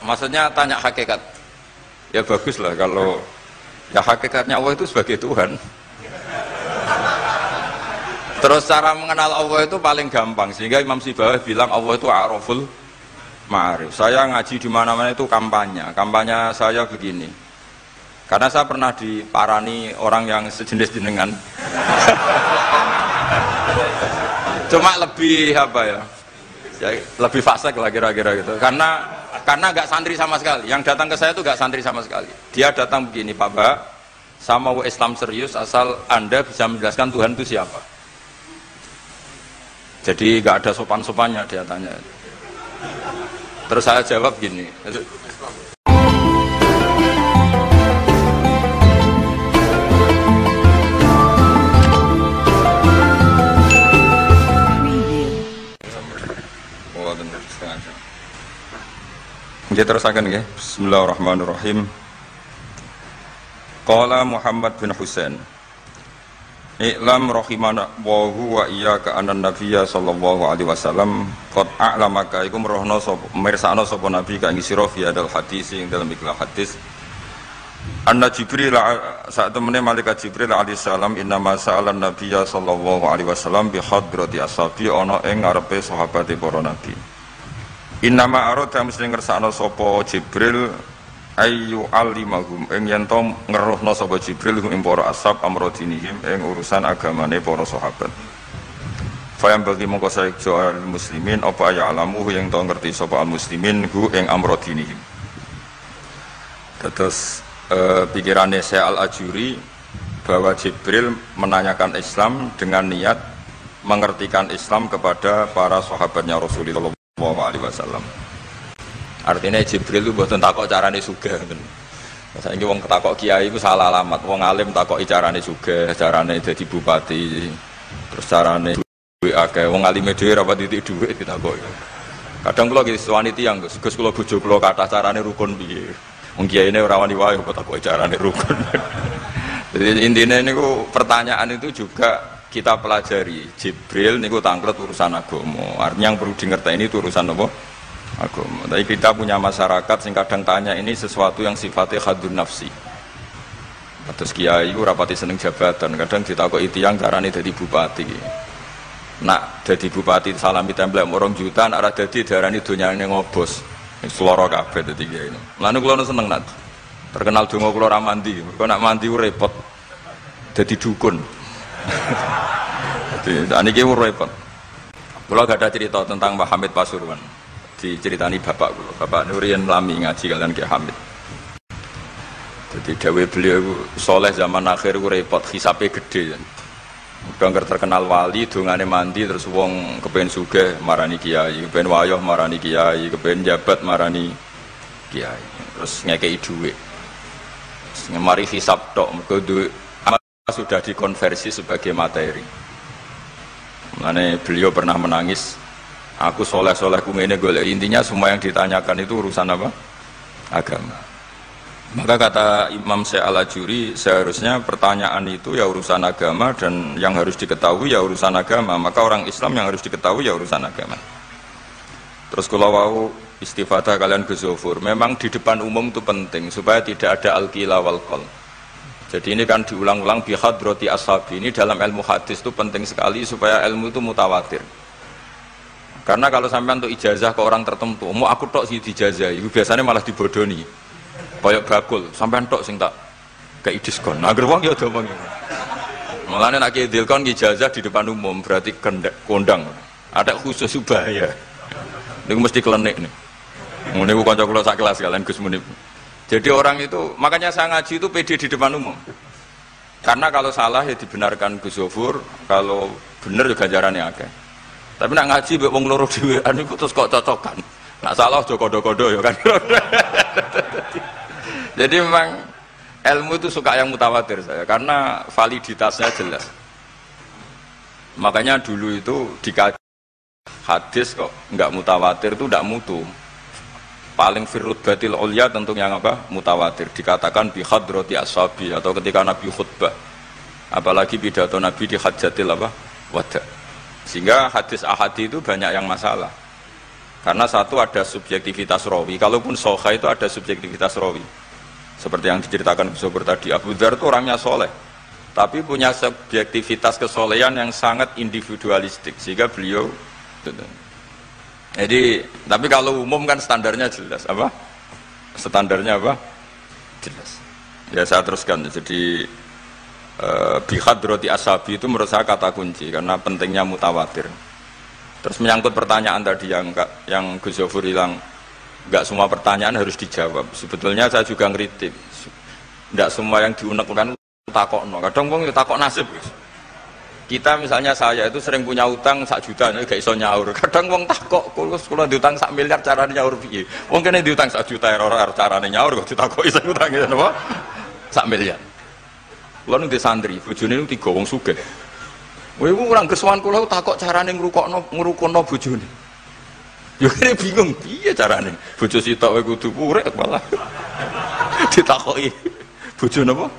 Maksudnya tanya hakikat. Ya bagus lah kalau ya hakikatnya Allah itu sebagai Tuhan. Terus cara mengenal Allah itu paling gampang, sehingga Imam Sibawayh bilang Allah itu a'raful ma'arif. Saya ngaji di mana-mana itu kampanye saya begini. Karena saya pernah diparani orang yang sejenis jenengan. Cuma lebih apa ya? Ya lebih fasik lah kira-kira gitu. Karena nggak santri sama sekali. Yang datang ke saya itu nggak santri sama sekali. Dia datang begini, Pak Mbak, saya mau Islam serius asal Anda bisa menjelaskan Tuhan itu siapa. Jadi nggak ada sopan-sopannya dia tanya. Terus saya jawab gini. Kita terusakan ya. Bismillahirrahmanirrahim. Qala Muhammad bin Husain. I'lam rahimana wa iyyaka anna nabiyya sallallahu alaihi wasallam qad a'lamaka iku merohno sapa mirsakno sapa nabi ka ing sira fi hadal hadis ing dalam ikhlas hadis anna Jibril saat temene malaikat Jibril alaihi salam inna ma sa'alan nabiyya sallallahu alaihi wasallam bi hadrati ashabi ana ing ngarepe sahabate para nabi. Inna ma arada mesti ngersakno sapa Jibril ayu alimahum ing yen to ngeruhna sapa Jibril ing para ashab amrodinihim ing urusan agamane para sahabat. Fayam bagi mongko saejo al muslimin apa ya alamu yang to ngerti sapa al muslimin hu ing amrodinihim. Terus pikirannya saya al-Ajuri bahwa Jibril menanyakan Islam dengan niat mengertikan Islam kepada para sahabatnya Rasulullah SAW. Artinya Jibril itu buatan takok carane sugih. Saiki wong takok kiai itu salah alamat. Wong alim takok carane sugih, carane dadi bupati, terus carane duwe akeh. Wong alime dhewe ra pati dhuwit ditakoki. Kadang kula iki wani tiyang, Gus kula bojo kula kathah carane rukun piye. Wong kiyaine ora wani wae kok takoki carane rukun. Jadi intinya niku pertanyaan itu juga kita pelajari. Jibril niku tangklet urusan agama. Artinya yang perlu dingerteni itu urusan apa? Agama. Tapi kita punya masyarakat sing kadang tanya ini sesuatu yang sifatnya khadun nafsi. Terus kiai ku rapati seneng jabatan, kadang ditakoki tiyang carane dadi bupati. Nak dadi bupati salami templek 2 juta, nak ora dadi darani donyane ngobos. Wis lara kabeh dadi kiai. Lan kula seneng nak. Terkenal donga kula ra mandi. Mergo nak mandi ku repot. Dadi dukun. Jadi niki ku repot. Kula gak ada cerita tentang Mbah Hamid Pasuruan. Diceritani bapak kula, Bapak Nurian lami ngaji kalian Ki Hamid. Jadi dawe beliau soleh zaman akhir ku repot, hisape gede. Udah terkenal wali, dongane mandi terus wong kepen sugih marani kiai, kepen wayoh marani kiai, kepen jabat marani kiai. Terus ngekei dhuwit. Mari hisab tok mergo duwe sudah dikonversi sebagai materi. Makanya beliau pernah menangis. Aku soleh-soleh ku ngene golek, intinya semua yang ditanyakan itu urusan apa? Agama. Maka kata Imam Syekh Al-Ajuri, seharusnya pertanyaan itu ya urusan agama dan yang harus diketahui ya urusan agama. Maka orang Islam yang harus diketahui ya urusan agama. Terus kalau wau istifadah kalian Ghazofur, memang di depan umum itu penting supaya tidak ada al-qila wal qal. Jadi ini kan diulang-ulang bihadrati ashabi. Ini dalam ilmu hadis itu penting sekali supaya ilmu itu mutawatir. Karena kalau sampai untuk ijazah ke orang tertentu, mau aku tok sih dijazah, itu biasanya malah dibodoni. Koyok bakul, sampai tok sing tak kayak diskon. Nah, gerbang ya udah bang. Makanya nak dilkon ijazah di depan umum berarti kondang. Ada khusus bahaya. Ini mesti klenik nih. Ini bukan coklat sak kelas kalian Gus Munib. Jadi orang itu, makanya saya ngaji itu pede di depan umum. Karena kalau salah ya dibenarkan Gus Zofur, kalau benar juga ganjarannya akeh. Tapi nak ngaji mbek wong loro dhewean iku terus kok cocokan. Nak salah aja kodo-kodo ya kan. Jadi memang ilmu itu suka yang mutawatir saya karena validitasnya jelas. Makanya dulu itu dikaji hadis kok enggak mutawatir itu enggak mutu. Paling firrut batil ulya tentu yang apa? Mutawatir. Dikatakan bi hadrati ashabi atau ketika Nabi khutbah. Apalagi pidato Nabi di hajatil apa? Wada. Sehingga hadis ahadi itu banyak yang masalah. Karena satu ada subjektivitas rawi, kalaupun soha itu ada subjektivitas rawi. Seperti yang diceritakan Gus Sobur tadi, Abu Dzar itu orangnya soleh, tapi punya subjektivitas kesolehan yang sangat individualistik, sehingga beliau. Jadi, tapi kalau umum kan standarnya jelas, apa? Standarnya apa? Jelas. Ya saya teruskan. Jadi bihadrati ashabi itu menurut saya kata kunci karena pentingnya mutawatir. Terus menyangkut pertanyaan tadi yang Gus Zofur bilang nggak semua pertanyaan harus dijawab. Sebetulnya saya juga ngeritik. Nggak semua yang diunek-unek takokno. Kadang wong takok nasib. Kita misalnya saya itu sering punya utang 1 juta, gak iso nyaur. Kadang wong takok, kalau diutang 1 miliar caranya nyaur piye? Wong kene diutang 1 juta ora carane nyaur kok ditakoki iso utang ya napa? 1 miliar. Kulo ning santri, bojone niku 3 wong sugih. Kowe iku ora kesuwan kula takok carane ngrukono bojone. Yo kene bingung piye carane? Bojo sitok kowe kudu urip malah. Ditakoki bojo napa?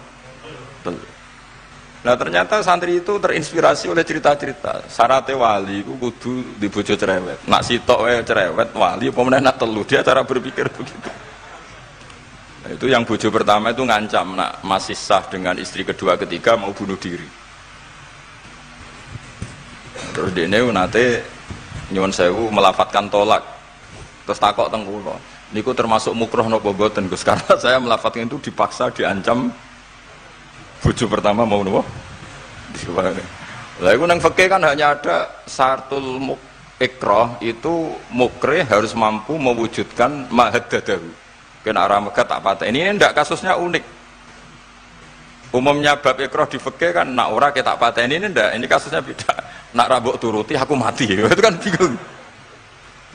Nah ternyata santri itu terinspirasi oleh cerita-cerita. Syaratnya wali itu kudu di bojo cerewet. Nak sitok cerewet wali apa meneh nak telu, dia cara berpikir begitu. Nah, itu yang bojo pertama itu ngancam nak masih sah dengan istri kedua ketiga mau bunuh diri. Terus dene nate nyuwun sewu melafatkan tolak. Terus takok teng kula. Niku termasuk mukroh napa mboten Gus? Karena saya melafatkan itu dipaksa diancam. Bojo pertama mau nopo? Lah iku nang fikih kan hanya ada syartul ikrah itu mukrih harus mampu mewujudkan mahaddadahu. Kena arah megat tak patah. Ini ndak kasusnya unik. Umumnya bab ikrah di fikih kan nak ora ke tak patah ini ndak. Ini kasusnya beda. Nak rabuk turuti aku mati. Itu kan bingung.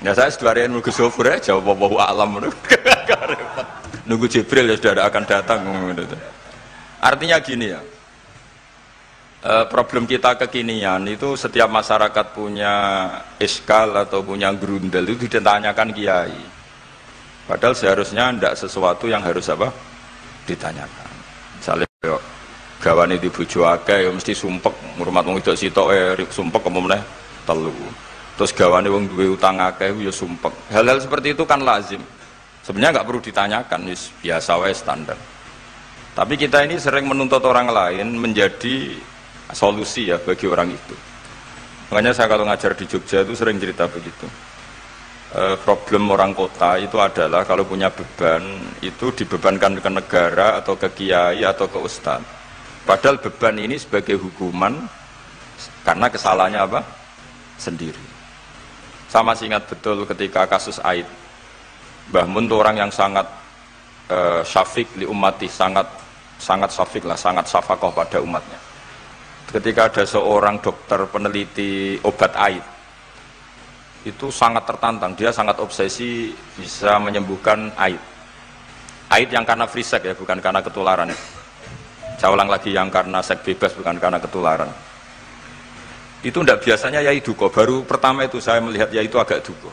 Ya saya seduarian Gus Zofur ya jawab wallahu alam. Nunggu Jibril ya sudah akan datang gitu. Artinya gini ya, problem kita kekinian itu setiap masyarakat punya iskal atau punya grundel itu ditanyakan kiai. Padahal seharusnya tidak sesuatu yang harus apa ditanyakan. Misalnya gawane di bojo akeh mesti sumpek, ngurmat wong wedok sitok sumpek kemene telu. Terus gawane wong duwe utang akeh ya sumpek. Hal-hal seperti itu kan lazim. Sebenarnya nggak perlu ditanyakan, biasa wae standar. Tapi kita ini sering menuntut orang lain menjadi solusi ya bagi orang itu. Makanya saya kalau ngajar di Jogja itu sering cerita begitu. Problem orang kota itu adalah kalau punya beban itu dibebankan ke negara atau ke kiai atau ke ustadz. Padahal beban ini sebagai hukuman karena kesalahannya apa? Sendiri. Saya masih ingat betul ketika kasus Aid. Mbah Mun itu orang yang sangat syafiq li ummati, sangat syafiq lah, sangat syafakoh pada umatnya. Ketika ada seorang dokter peneliti obat Aid, itu sangat tertantang, dia sangat obsesi bisa menyembuhkan Aid. Aid yang karena free sex ya, bukan karena ketularan. Saya ulang lagi, yang karena seks bebas, bukan karena ketularan. Itu tidak biasanya yai duko, baru pertama itu saya melihat yai itu agak duko.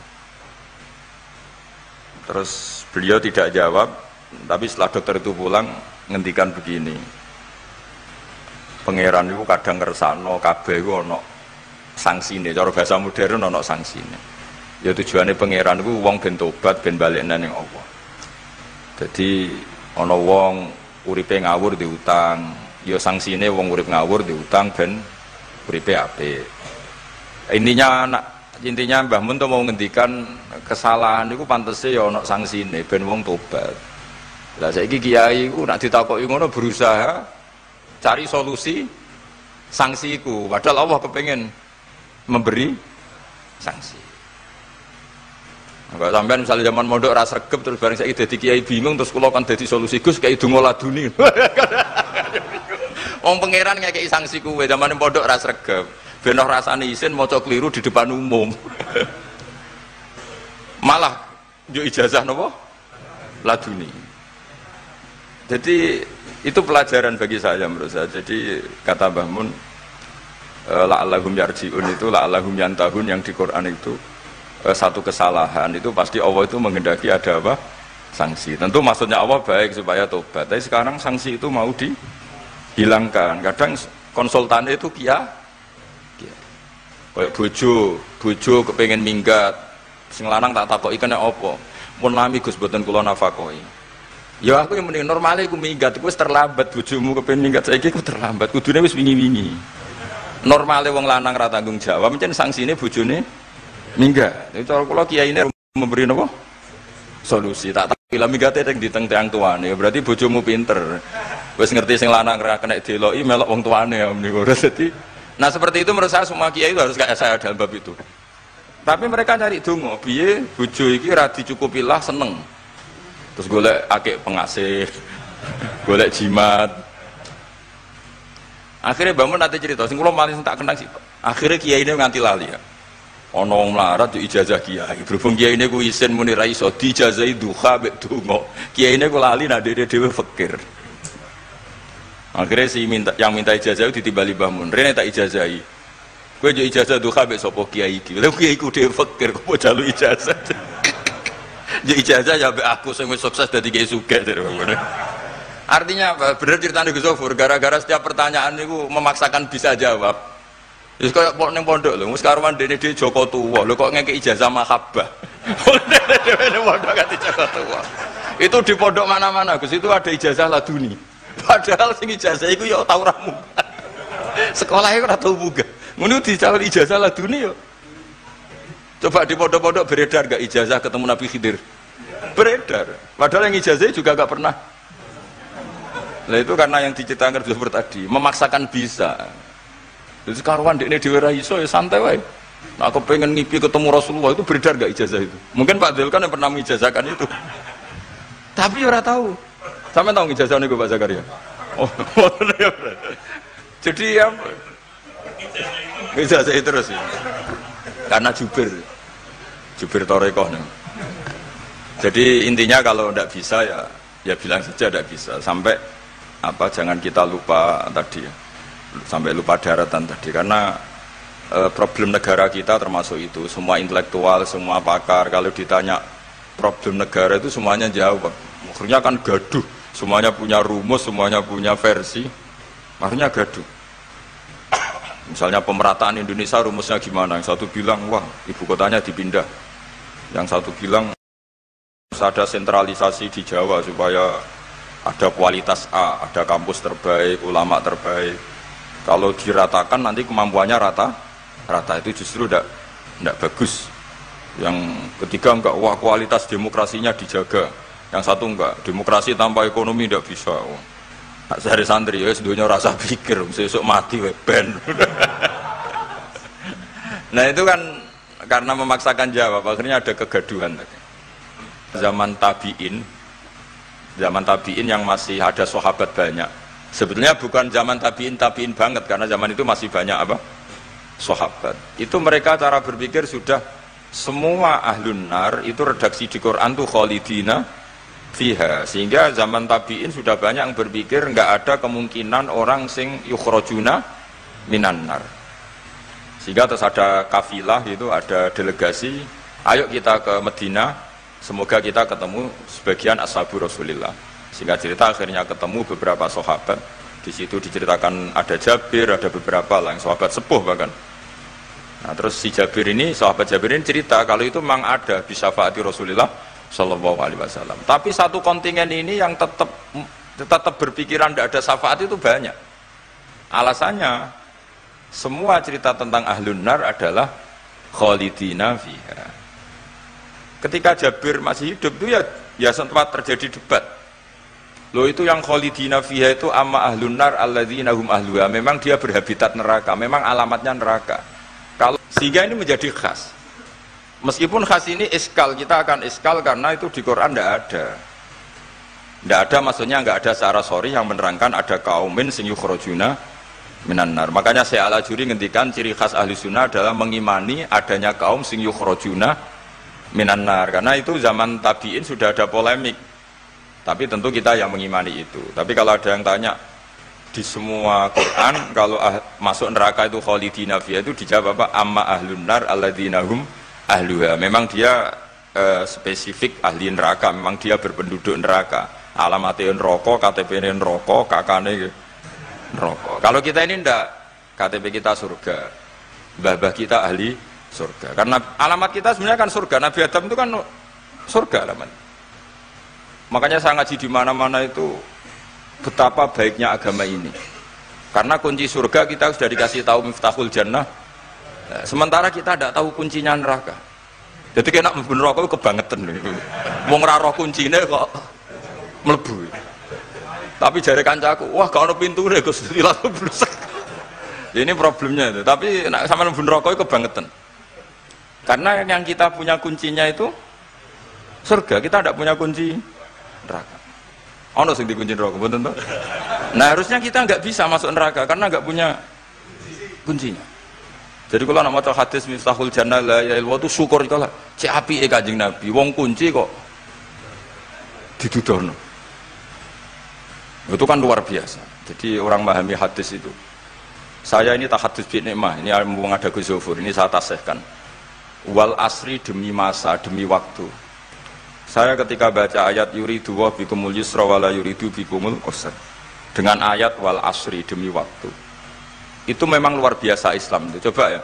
Terus beliau tidak jawab, tapi setelah dokter itu pulang ngendikan begini, pangeran itu kadang ngersano kabeh itu ono sanksine, cara bahasa modern ono sanksine. Ya tujuannya pangeran itu wong ben tobat ben balik nang Allah. Jadi ono wong uripe ngawur diutang, ya sanksine wong urip ngawur diutang ben uripe apik. Intinya Mbah Mun mau ngendikan kesalahan itu pantese ya ono sanksine ben wong tobat. Lah saiki kiai ku nak ditakoki ngono berusaha cari solusi sanksi iku, padahal Allah kepengen memberi sanksi. Enggak sampean misalnya zaman mondok ra sregep terus bareng saiki dadi kiai bingung terus kula kan dadi solusi Gus kayak donga laduni. Wong pangeran ngekeki sanksi kuwe zaman mondok ra sregep. Ben ora rasane isin maca keliru di depan umum. Malah yo ijazah napa? Laduni. Jadi itu pelajaran bagi saya menurut saya. Jadi kata Mbah Mun, la'allahum yarji'un itu la'allahum yantahun yang di Quran itu satu kesalahan itu pasti Allah itu menghendaki ada apa? Sanksi. Tentu maksudnya Allah baik supaya tobat. Tapi sekarang sanksi itu mau dihilangkan. Kadang konsultannya itu kayak bojo kepengen minggat Sing lanang tak takoki kena apa? Mun lami Gus boten kula nafakoi. Ya aku yang mending normale iku minggat, iku wis terlambat bojomu kepen minggat saiki iku terlambat. Kudune wis wingi-wingi. Normale wong lanang ra tanggung jawab, mencen sanksine bojone minggat. Itu kula kiyaine memberi napa? Solusi. Tak takoki minggate teng diteng tiang tuane. Berarti bojomu pinter. Wis ngerti sing lanang ra kena deloki melok wong tuane ya meniku. Dadi nah seperti itu menurut saya semua kiai itu harus kayak saya dalam bab itu. Tapi mereka cari donga, piye bojo iki ra dicukupilah seneng. Terus golek akeh pengasih, golek jimat. Akhirnya bangun nanti cerita, sing kula malah tak kenang sih. Akhirnya kiai ini nganti lali ya. Ana wong melarat yo ijazah kiai. Berhubung kiai ini ku isin muni ra iso dijazahi duha mek donga. Kiai ini ku lali nak dhewe fakir. Akhirnya yang minta ijazah itu ditimbali Mbah Mun. Rene tak ijazahi. Kowe yo ijazah duha mek sapa kiai iki. Lha kiai ku dhewe fakir kok jalu ijazah. Yo ijazah ya mek aku sing wis sukses dadi kiai sugih terus. Artinya apa? Bener ceritane Gus Zofur, gara-gara setiap pertanyaan niku memaksakan bisa jawab. Wis koyo ning pondok lho, wis karuan dene dhewe Joko Tuwa. Lho kok ngeke ijazah mahabbah. Dene pondok ganti Joko Tuwa. Itu di pondok mana-mana Gus, itu ada ijazah laduni. Padahal sing ijazah iku ya tau ra munggah. Sekolah iku ora tau munggah. Ngono dicawil ijazah laduni yo. Coba di pondok-pondok beredar gak ijazah ketemu Nabi Khidir? Beredar. Padahal yang ijazah juga gak pernah. Nah itu karena yang diceritakan seperti tadi, memaksakan bisa. Jadi karuan dekne dhewe ra iso ya santai wae. Nah, aku pengen ngipi ketemu Rasulullah itu beredar gak ijazah itu? Mungkin Pak Del kan yang pernah mengijazahkan itu. Tapi ora tahu. Sampai tahu ijazah niku Pak Zakaria? Oh, ya. Jadi ya ijazah itu terus ya. Karena jubir Torekoh nih. Jadi intinya kalau tidak bisa ya bilang saja tidak bisa. Sampai apa jangan kita lupa tadi ya. Sampai lupa daratan tadi karena problem negara kita termasuk itu. Semua intelektual, semua pakar kalau ditanya problem negara itu semuanya jawab. Akhirnya kan gaduh. Semuanya punya rumus, semuanya punya versi. Akhirnya gaduh. Misalnya pemerataan Indonesia rumusnya gimana? Yang satu bilang, wah ibu kotanya dipindah. Yang satu bilang, harus ada sentralisasi di Jawa supaya ada kualitas A, ada kampus terbaik, ulama terbaik. Kalau diratakan nanti kemampuannya rata itu justru tidak bagus. Yang ketiga enggak, wah kualitas demokrasinya dijaga. Yang satu enggak, demokrasi tanpa ekonomi tidak bisa. Sehari santri ya sedunia rasa pikir, besok mati ben. Nah itu kan karena memaksakan jawab, akhirnya ada kegaduhan. Zaman tabiin yang masih ada sahabat banyak. Sebetulnya bukan zaman tabiin banget karena zaman itu masih banyak apa? Sahabat. Itu mereka cara berpikir sudah semua ahlun nar itu redaksi di Quran tuh khalidina fiha, sehingga zaman tabiin sudah banyak yang berpikir nggak ada kemungkinan orang sing yukhrajuna minan nar. Sehingga terus ada kafilah itu, ada delegasi, ayo kita ke Medina, semoga kita ketemu sebagian ashabu Rasulillah. Sehingga cerita akhirnya ketemu beberapa sahabat. Di situ diceritakan ada Jabir, ada beberapa lah yang sahabat sepuh bahkan. Nah terus si Jabir ini, sahabat Jabir ini cerita kalau itu memang ada di syafaati Rasulillah Shallallahu Alaihi Wasallam. Tapi satu kontingen ini yang tetap berpikiran tidak ada syafaat itu banyak. Alasannya semua cerita tentang ahlun nar adalah khalidina fiha. Ketika Jabir masih hidup itu ya sempat terjadi debat. Loh itu yang khalidina fiha itu amma ahlun nar alladzina hum ahluha. Memang dia berhabitat neraka, memang alamatnya neraka. Kalau sehingga ini menjadi khas. Meskipun khas ini iskal, kita akan iskal karena itu di Quran tidak ada. Tidak ada maksudnya nggak ada secara sorry yang menerangkan ada kaumin sing yukhrajuna minan nar. Makanya Syekh Al-Ajuri ngendikan ciri khas ahli sunnah adalah mengimani adanya kaum sing yukhrajuna minan nar. Karena itu zaman tabiin sudah ada polemik. Tapi tentu kita yang mengimani itu. Tapi kalau ada yang tanya di semua Quran kalau masuk neraka itu khalidina fiha itu dijawab apa? Amma ahlun nar alladzina hum ahluha. Memang dia spesifik ahli neraka, memang dia berpenduduk neraka. Alamatnya neraka, KTP-nya neraka, kakane neraka. Kalau kita ini ndak, KTP kita surga, mbah-mbah kita ahli surga. Karena alamat kita sebenarnya kan surga. Nabi Adam itu kan surga alamat. Makanya saya ngaji di mana-mana itu betapa baiknya agama ini. Karena kunci surga kita sudah dikasih tahu miftahul jannah. Nah, sementara kita tidak tahu kuncinya neraka. Jadi kena mlebu neraka kebangetan lho. Wong ora roh kuncine kok mlebu. Tapi jare kancaku, wah gak ono pintune Gus, langsung blusek. Ini problemnya itu. Tapi nek sampean mlebu neraka kebangetan. Karena yang kita punya kuncinya itu surga, kita tidak punya kunci neraka. Ono sing dikunci neraka, mboten to? Nah, harusnya kita nggak bisa masuk neraka karena nggak punya kuncinya. Jadi kalau nak maca hadis miftahul jannah la ilaha illallah itu syukur kalau cek apike Kanjeng Nabi, wong kunci kok didudono. Itu kan luar biasa. Jadi orang memahami hadis itu. Saya ini tahadus bi nikmah, ini mumpung ada Gus Zofur, ini saya tasihkan. Wal asri demi masa, demi waktu. Saya ketika baca ayat yuridu wa bikumul yusra wa la yuridu bikumul usra. Dengan ayat wal asri demi waktu. Itu memang luar biasa Islam itu. Coba ya.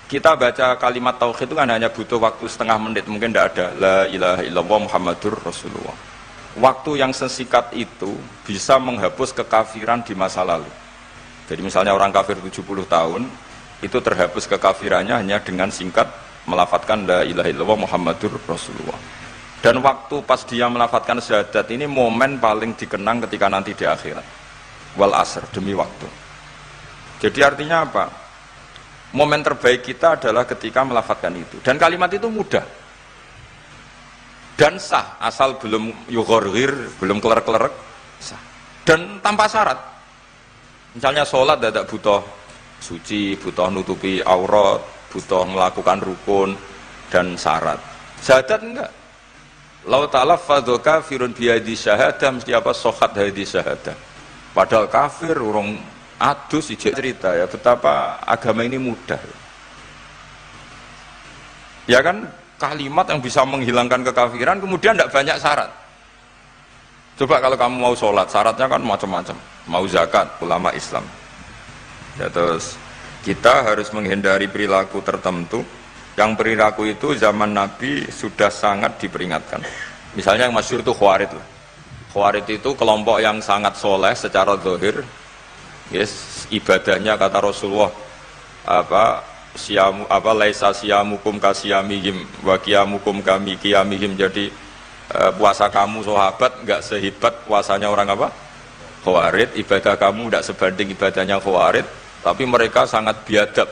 Kita baca kalimat tauhid itu kan hanya butuh waktu setengah menit, mungkin tidak ada la ilaha illallah Muhammadur Rasulullah. Waktu yang sesingkat itu bisa menghapus kekafiran di masa lalu. Jadi misalnya orang kafir 70 tahun itu terhapus kekafirannya hanya dengan singkat melafadzkan la ilaha illallah Muhammadur Rasulullah. Dan waktu pas dia melafadzkan syahadat ini momen paling dikenang ketika nanti di akhirat. Wal asr, demi waktu. Jadi artinya apa? Momen terbaik kita adalah ketika melafadzkan itu. Dan kalimat itu mudah. Dan sah, asal belum yughorghir, belum kelerek-kelerek, sah. Dan tanpa syarat. Misalnya sholat tidak butuh suci, butuh nutupi aurat, butuh melakukan rukun dan syarat. Syahadat enggak. Lau talaffadhu kafirun biyadi syahadah, mesti apa? Sohat hadi syahadah. Padahal kafir, urung adus, ijek cerita ya betapa agama ini mudah. Ya kan, kalimat yang bisa menghilangkan kekafiran, kemudian tidak banyak syarat. Coba kalau kamu mau sholat, syaratnya kan macam-macam. Mau zakat, ulama Islam. Ya, terus kita harus menghindari perilaku tertentu. Yang perilaku itu zaman Nabi sudah sangat diperingatkan. Misalnya yang masyhur itu Khawarij. Khawarij itu kelompok yang sangat soleh secara zahir. Yes, ibadahnya kata Rasulullah laisa siyamukum kasiyamihim wa qiyamukum kami qiyamihim. Jadi puasa kamu sahabat enggak sehebat puasanya orang apa? Khawarij. Ibadah kamu tidak sebanding ibadahnya Khawarij, tapi mereka sangat biadab.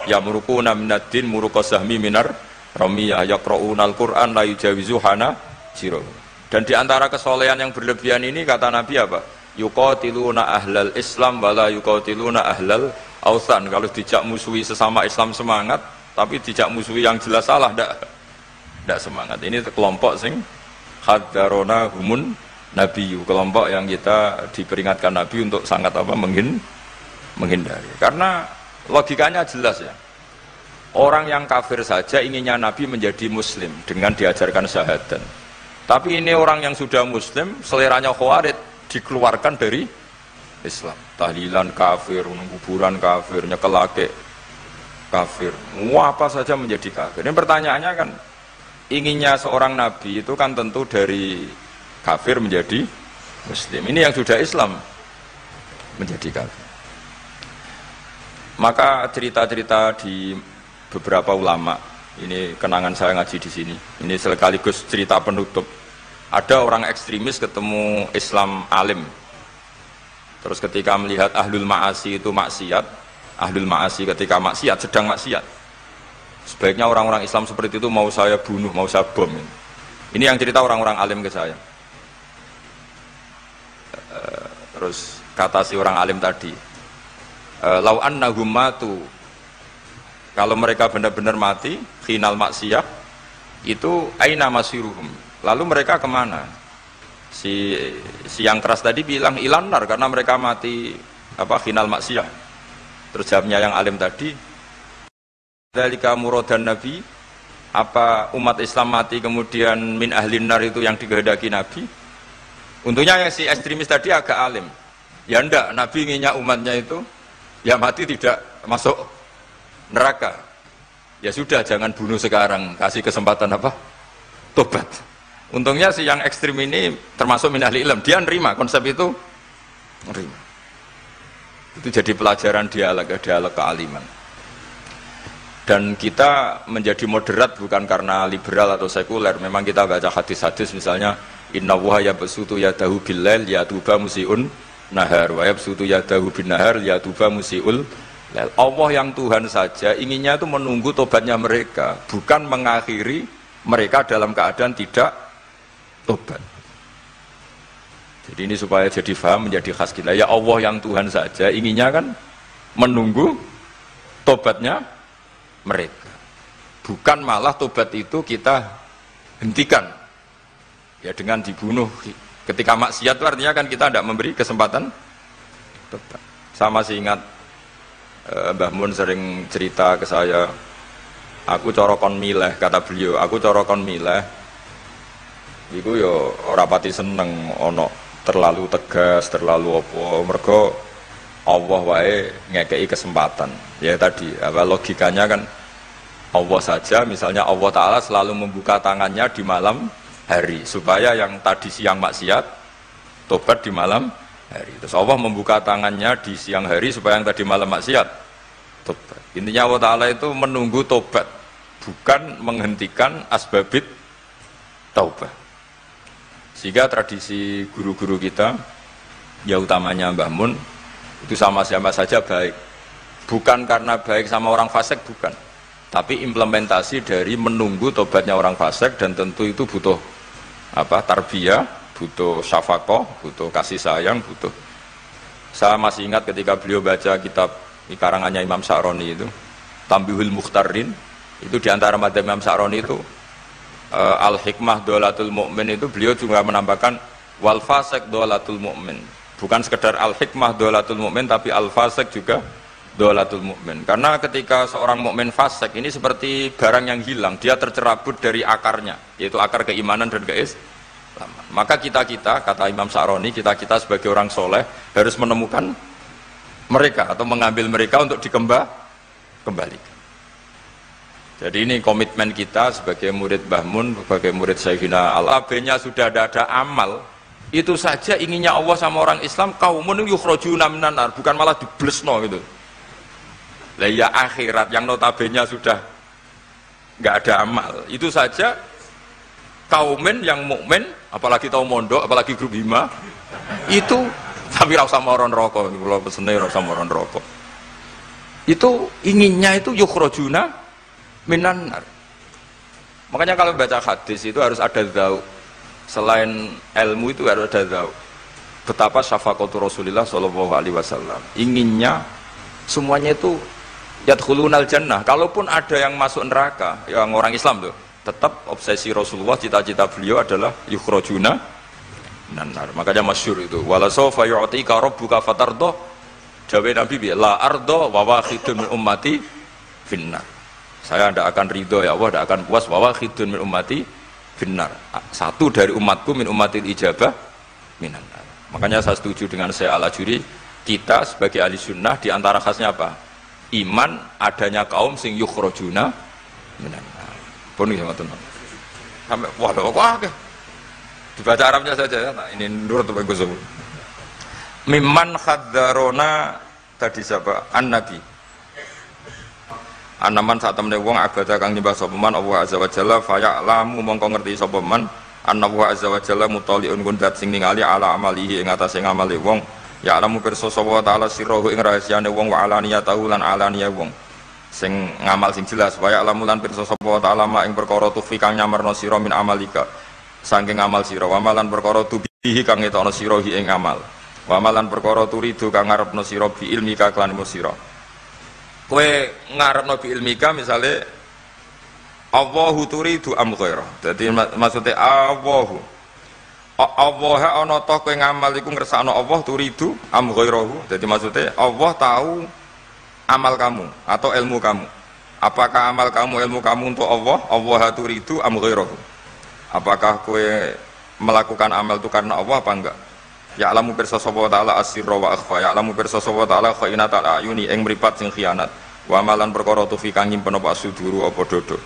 Ya murukuna minaddin murukosahmi minar ramiyah yaqra'unal Qur'an la yujawizu hana jiro. Dan di antara kesolehan yang berlebihan ini kata Nabi apa? Yuqatiluna ahlal Islam wala yuqatiluna ahlal authan. Kalau dijak musuhi sesama Islam semangat, tapi dijak musuhi yang jelas salah ndak semangat. Ini kelompok sing hadarona humun nabiyyu, kelompok yang kita diperingatkan Nabi untuk sangat apa? Menghindari. Karena logikanya jelas ya. Orang yang kafir saja inginnya Nabi menjadi muslim dengan diajarkan syahadat. Tapi ini orang yang sudah muslim, seleranya Khawarij, dikeluarkan dari Islam. Tahlilan kafir, kuburan kafir, nyekelake kafir. Apa saja menjadi kafir. Ini pertanyaannya kan, inginnya seorang Nabi itu kan tentu dari kafir menjadi muslim. Ini yang sudah Islam menjadi kafir. Maka cerita-cerita di beberapa ulama, ini kenangan saya ngaji di sini. Ini sekaligus cerita penutup. Ada orang ekstremis ketemu Islam alim. Terus ketika melihat ahlul ma'asi itu maksiat, ahlul ma'asi ketika maksiat, sedang maksiat. Sebaiknya orang-orang Islam seperti itu mau saya bunuh, mau saya bom. Ini yang cerita orang-orang alim ke saya. Terus kata si orang alim tadi, lau annahum matu, kalau mereka benar-benar mati khinal maksiyah itu aina masiruhum, lalu mereka kemana? Si yang keras tadi bilang ilanar karena mereka mati apa khinal maksiyah. Terus jawabnya yang alim tadi, dzalika muradan nabi, apa umat Islam mati kemudian min ahlin nar itu yang dikehendaki Nabi? Untungnya yang si ekstremis tadi agak alim. Ya ndak, Nabi inginnya umatnya itu ya mati tidak masuk neraka. Ya sudah, jangan bunuh sekarang, kasih kesempatan apa? Tobat. Untungnya si yang ekstrim ini termasuk min ahli ilm, dia nerima konsep itu, nerima. Itu jadi pelajaran dialog kealiman. Dan kita menjadi moderat bukan karena liberal atau sekuler. Memang kita baca hadis-hadis misalnya inna wuha yabsutu yadahu billail yatuba musiun nahar wa yabsutu yadahu bin nahar yatuba musiul lail. Allah yang Tuhan saja inginnya itu menunggu tobatnya mereka, bukan mengakhiri mereka dalam keadaan tidak tobat. Jadi ini supaya jadi paham, menjadi khas kita. Ya Allah yang Tuhan saja inginnya kan menunggu tobatnya mereka, bukan malah tobat itu kita hentikan ya dengan dibunuh ketika maksiat. Itu artinya kan kita tidak memberi kesempatan tobat. Sama sih ingat Mbah Mun sering cerita ke saya, aku corokon mileh, kata beliau, aku corokon mileh iku yo ora pati seneng ono terlalu tegas, terlalu apa, mergo Allah wae ngekei kesempatan. Ya tadi, apa logikanya kan Allah saja, misalnya Allah Ta'ala selalu membuka tangannya di malam hari supaya yang tadi siang maksiat tobat di malam hari. Terus Allah membuka tangannya di siang hari supaya yang tadi malam maksiat tobat. Intinya Allah Ta'ala itu menunggu tobat, bukan menghentikan asbabit taubat. Sehingga tradisi guru-guru kita, ya utamanya Mbah Mun, itu sama-sama saja baik, bukan karena baik sama orang fasik, bukan, tapi implementasi dari menunggu tobatnya orang fasik. Dan tentu itu butuh apa, tarbiyah, butuh syafaqah, butuh kasih sayang, butuh. Saya masih ingat ketika beliau baca kitab karangannya Imam Sa'roni itu Tambihul Mukhtarin, itu diantara madzhab Imam Sa'roni itu al-hikmah dolatul mu'min, itu beliau juga menambahkan wal fasik dolatul mu'min. Bukan sekedar al-hikmah dolatul mu'min, tapi al-fasik juga dolatul mu'min. Karena ketika seorang mukmin fasik ini seperti barang yang hilang, dia tercerabut dari akarnya, yaitu akar keimanan dan keislaman. Maka kita-kita, kata Imam Sa'roni, kita-kita sebagai orang soleh harus menemukan mereka atau mengambil mereka untuk dikembalikan. Jadi ini komitmen kita sebagai murid Mbah Mun, sebagai murid Syekhina Al-Abenya. Sudah ada amal, itu saja inginnya Allah sama orang Islam, kaumun yukhrajuna minan nar, bukan malah diblesno gitu. Lah ya akhirat yang notabene sudah nggak ada amal, itu saja kaumin yang mukmin, apalagi tahu mondok, apalagi grup hima, itu tapi ra usah moron rokok, kula pesene ra usah moron rokok. Itu inginnya itu yukhrajuna minan nar. Makanya kalau baca hadis itu harus ada dzauq. Selain ilmu itu harus ada dzauq. Betapa syafaqatu Rasulullah sallallahu alaihi wasallam. Inginnya semuanya itu yadkhulunal jannah. Kalaupun ada yang masuk neraka, yang orang Islam tuh, tetap obsesi Rasulullah, cita-cita beliau adalah yukhrajuna minan nar. Makanya masyhur itu, wala sawfa yu'tika rabbuka fatarda. Jawe Nabi bi la arda wa wakhidun min ummati finnar. Saya tidak akan ridho ya Allah, tidak akan puas wa wakhidun min ummati finnar. Satu dari umatku min ummatil ijabah minan nar. Makanya saya setuju dengan saya Al-Ajuri, kita sebagai ahli sunnah diantara khasnya apa? Iman adanya kaum sing yukhrajuna minan nar. Pun iki ngoten. Sampai waduh kok dibaca Arabnya saja. Nah, ini nurut Bapak Gus. Mimman khadzarona tadi siapa? An-Nabi. Anaman saat temne wong abada kang nyembah sapa man Allah azza wa jalla fa ya'lamu mongko ngerti sapa man anna wa azza wa jalla mutaliun kundat sing ningali ala amalihi ing atase ngamale wong ya'lamu pirsa sapa taala sirruhu ing rahasiane wong wa alaniyatahu lan alaniya wong sing ngamal sing jelas wa ya'lamu lan pirsa sapa taala mak ing perkara tufi kang nyamarno sira min amalika saking amal sira wa malan perkara tubihi kang ngetokno sira ing amal wa malan perkara turidu kang ngarepno sira bi ilmika kan sira. Kowe ngarepno bi ilmika misale Allahu turidu am ghaira. Dadi maksudnya Allahu Allah ana ta kowe ngamal iku ngersakno Allah turidu am ghairahu. Dadi maksudnya Allah tahu amal kamu atau ilmu kamu. Apakah amal kamu ilmu kamu untuk Allah? Allah turidu am ghairahu. Apakah kowe melakukan amal itu karena Allah apa enggak? Ya'lamu pirsa sapa ta'ala asirra wa akhfa. Ya'lamu pirsa sapa ta'ala khainatal ayuni ing mripat sing khianat. Wa amalan perkara tufi kang nyimpen apa suduru apa dodo.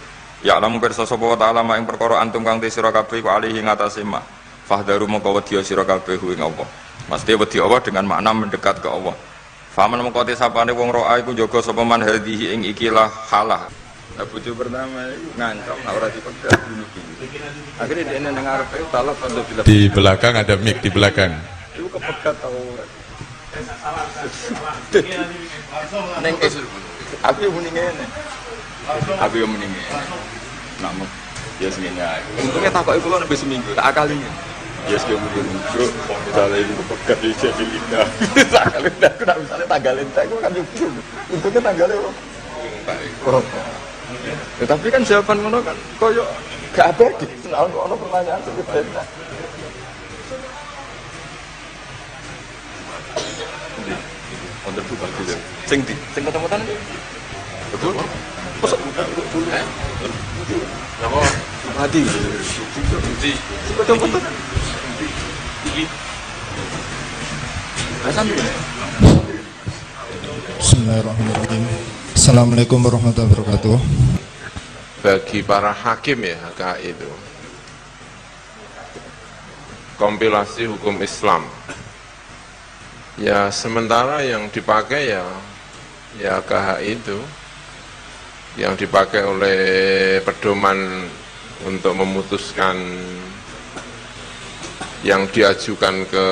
Ya lamun pirsa sapa wa ta'ala ing perkara antum kang te sira kabeh ku alihi ngatasé ma. Fahdharu mongko wedi sira kabeh ing Allah. Mesti wedi Allah dengan makna mendekat ke Allah. Faman mongko te sapane wong roa iku jaga sapa man hadhihi ing ikilah halah. Bojo pertama itu ngancam nek ora dipegat bunuh diri. Akhirnya dia nang ngarepe talak pada bila. Di belakang ada mic di belakang. Itu kepegat tau. Neng aku yang muni ngene. Aku yang muni ngene. Namun ya seminggu. Untungnya takoki kula nembe seminggu, tak akali. Ya sing muni bro, misalnya itu kepegat di jadi lidah. Sakale aku nak misalnya tanggalin tak aku kan nyukur. Untungnya tanggalnya oh. Tetapi kan jawaban ngono kan koyo gak abadi. Selalu ono pertanyaan seperti itu. Untuk buka gitu. Sing ketemu-temuan iki. Betul? Kosok dulu. Napa? Mati. Mati. Ketemu-temuan. Iki. Bismillahirrahmanirrahim. Assalamualaikum warahmatullahi wabarakatuh. Bagi para hakim ya HKI itu kompilasi hukum Islam ya, sementara yang dipakai ya KHI itu yang dipakai oleh pedoman untuk memutuskan yang diajukan ke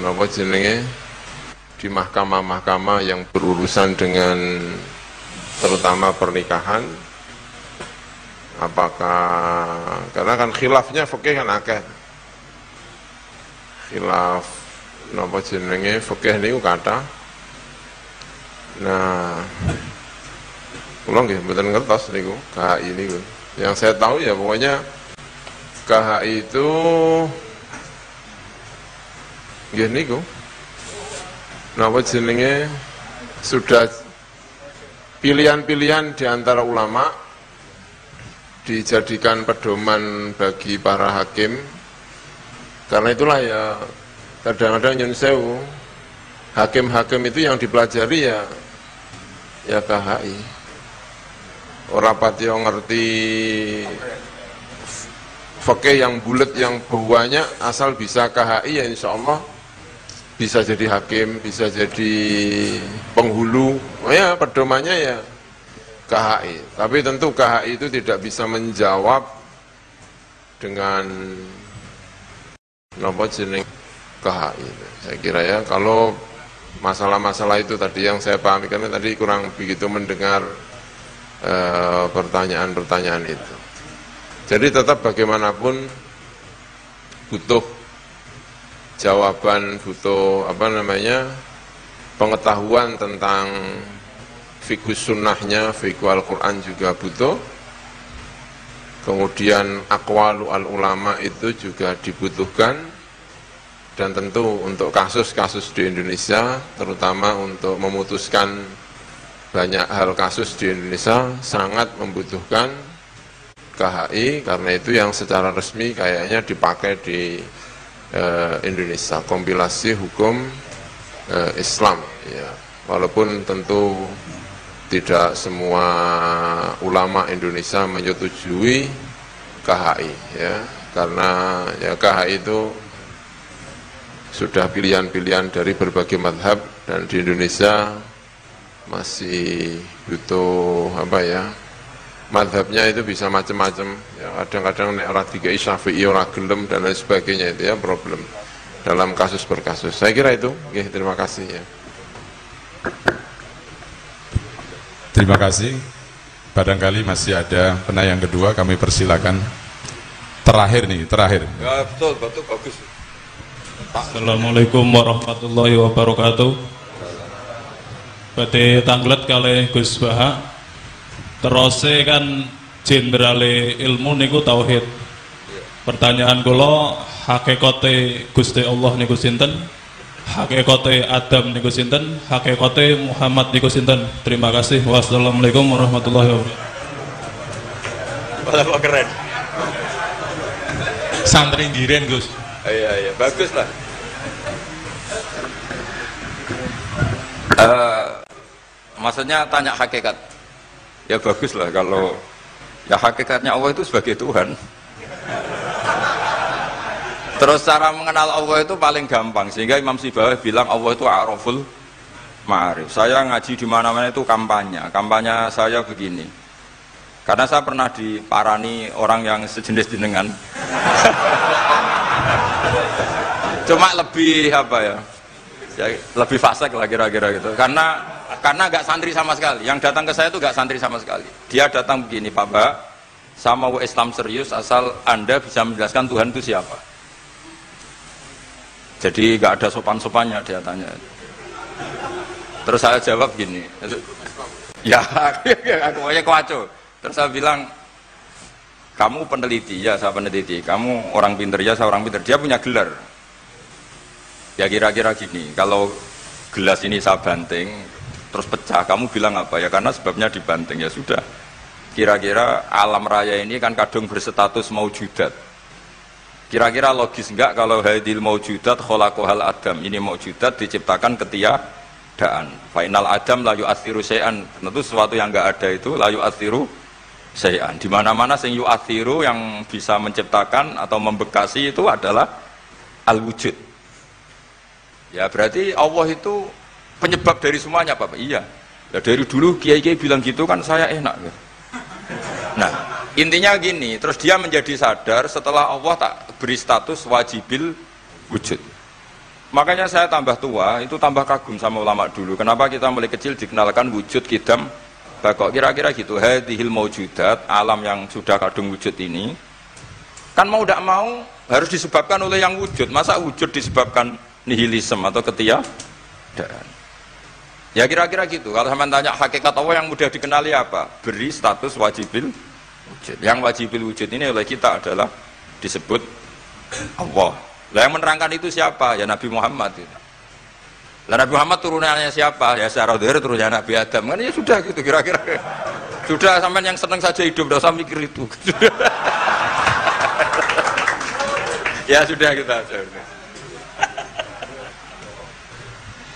napa jenenge di mahkamah-mahkamah yang berurusan dengan terutama pernikahan. Apakah karena kan khilafnya fikih kan akeh. Khilaf napa jenenge fikih niku kathah. Nah, kula nggih mboten ngertos niku KHI niku. Yang saya tahu ya pokoknya KHI itu nggih niku napa jenenge sudah pilihan-pilihan di antara ulama dijadikan pedoman bagi para hakim. Karena itulah ya kadang-kadang nyun sewu hakim-hakim itu yang dipelajari ya KHI. Ora patio ngerti fikih yang bulat yang banyak, asal bisa KHI ya insya Allah bisa jadi hakim, bisa jadi penghulu. Oh ya pedomannya ya KHI, tapi tentu KHI itu tidak bisa menjawab dengan nomor jenis KHI. Saya kira ya, kalau masalah-masalah itu tadi yang saya pahami, karena tadi kurang begitu mendengar pertanyaan-pertanyaan itu. Jadi tetap bagaimanapun butuh jawaban, butuh pengetahuan tentang fikih sunnahnya, fikih Al-Quran juga butuh. Kemudian aqwalu al-ulama itu juga dibutuhkan. Dan tentu untuk kasus-kasus di Indonesia, terutama untuk memutuskan banyak hal kasus di Indonesia, sangat membutuhkan KHI, karena itu yang secara resmi kayaknya dipakai di Indonesia, kompilasi hukum Islam. Ya. Walaupun tentu tidak semua ulama Indonesia menyetujui KHI, ya, karena ya KHI itu sudah pilihan-pilihan dari berbagai madhab, dan di Indonesia masih butuh madhabnya itu bisa macam-macam. Ya, kadang-kadang nek ora dikai Syafi'i ora gelem dan lain sebagainya, itu ya problem dalam kasus per kasus. Saya kira itu. Oke, terima kasih ya. Terima kasih. Barangkali masih ada penanya yang kedua, kami persilakan. Terakhir. Ya betul bagus. Assalamualaikum warahmatullahi wabarakatuh. Badhe tanglet kalih Gus Baha. Terose kan jenderale ilmu niku tauhid. Pertanyaan kula, hakikate Gusti Allah niku sinten? Hakikate Adam niku sinten? Hakikate Muhammad niku sinten? Terima kasih. Wassalamualaikum warahmatullahi wabarakatuh. Malah kok keren. Santri ngiren Gus. Iya, bagus lah. maksudnya tanya hakikat. Ya bagus lah kalau ya hakikatnya Allah itu sebagai Tuhan. Terus cara mengenal Allah itu paling gampang, sehingga Imam Sibawayh bilang Allah itu a'raful ma'arif. Saya ngaji di mana-mana itu kampanye saya begini. Karena saya pernah diparani orang yang sejenis jenengan. Cuma lebih apa ya? Lebih fasik lah kira-kira gitu. Karena nggak santri sama sekali. Yang datang ke saya itu nggak santri sama sekali. Dia datang begini, Pak Mbak, saya mau Islam serius asal Anda bisa menjelaskan Tuhan itu siapa. Jadi nggak ada sopan-sopannya dia tanya. Terus saya jawab gini, ya aku aja kewaco. Terus saya bilang, kamu peneliti, ya saya peneliti. Kamu orang pinter, ya saya orang pinter. Dia punya gelar. Ya kira-kira gini, kalau gelas ini saya banting, terus pecah, kamu bilang apa? Ya karena sebabnya dibanting, ya sudah. Kira-kira alam raya ini kan kadung berstatus maujudat. Kira-kira logis enggak kalau hadil maujudat khalaqahal adam, ini maujudat diciptakan ketiadaan. Fainal adam la yu'athiru syai'an, tentu sesuatu yang enggak ada itu la yu'athiru syai'an. Di mana-mana sing yu'athiru yang bisa menciptakan atau membekasi itu adalah al-wujud. Ya berarti Allah itu penyebab dari semuanya, Pak. Iya. Ya dari dulu kiai-kiai bilang gitu kan saya enak. Nah, intinya gini, terus dia menjadi sadar setelah Allah tak beri status wajibil wujud. Makanya saya tambah tua, itu tambah kagum sama ulama dulu. Kenapa kita mulai kecil dikenalkan wujud kidam bakok, kira-kira gitu. Hadhil maujudat, alam yang sudah kadung wujud ini, kan mau tidak mau harus disebabkan oleh yang wujud. Masa wujud disebabkan nihilisme atau ketiadaan? Ya kira-kira gitu. Kalau sampai tanya hakikat Allah yang mudah dikenali apa? Beri status wajibil wujud. Yang wajibil wujud ini oleh kita adalah disebut Allah. Lah yang menerangkan itu siapa? Ya Nabi Muhammad itu. Lah Nabi Muhammad turunannya siapa? Ya secara dhahir turunnya Nabi Adam. Kan ya sudah gitu kira-kira. Sudah, sampai yang senang saja hidup, enggak usah mikir itu. Ya sudah kita aja.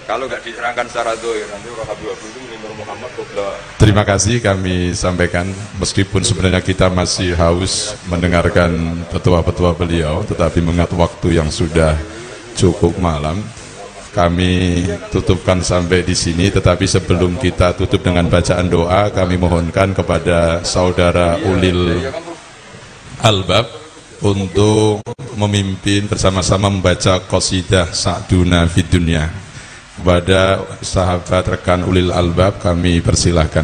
Kalau nggak diterangkan secara dohir, nanti orang Habib itu Nur Muhammad Qobla. Terima kasih kami sampaikan, meskipun sebenarnya kita masih haus mendengarkan petua-petua beliau, tetapi mengingat waktu yang sudah cukup malam, kami tutupkan sampai di sini. Tetapi sebelum kita tutup dengan bacaan doa, kami mohonkan kepada saudara Ulil Albab untuk memimpin bersama-sama membaca qasidah Sa'duna Fid Dunya. Kepada sahabat rekan Ulil Albab kami persilahkan.